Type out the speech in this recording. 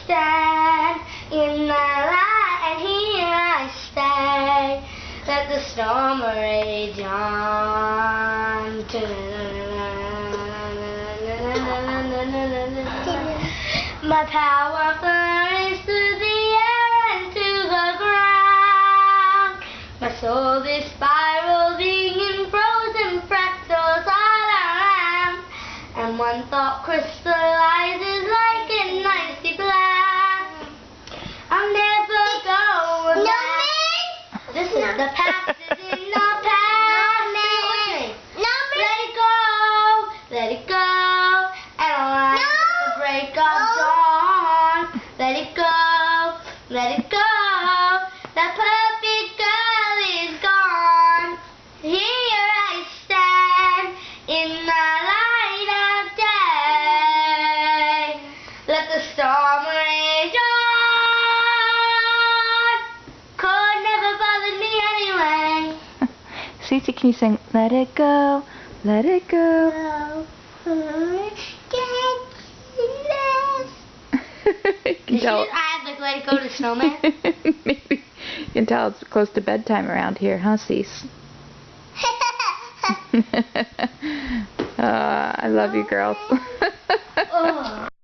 stand in the light, and here I stay. Let the storm rage on. My power flurries through the air and to the ground. My soul is spiraling in frozen fractals all around. And one thought crystallizes like an icy blast. I'll never go back. This is the past is in the past. Let it go, let it go. And I'll rise at the break of dawn. Let it go, let it go. That perfect girl is gone. Here I stand in the light of day. Let the storm rage on. Could never bother me anyway. Cece, can you sing Let It Go, Let It Go? You can tell. I have to let it go to Snowman. Maybe. You can tell it's close to bedtime around here, huh, Cece? I love you girls. Oh.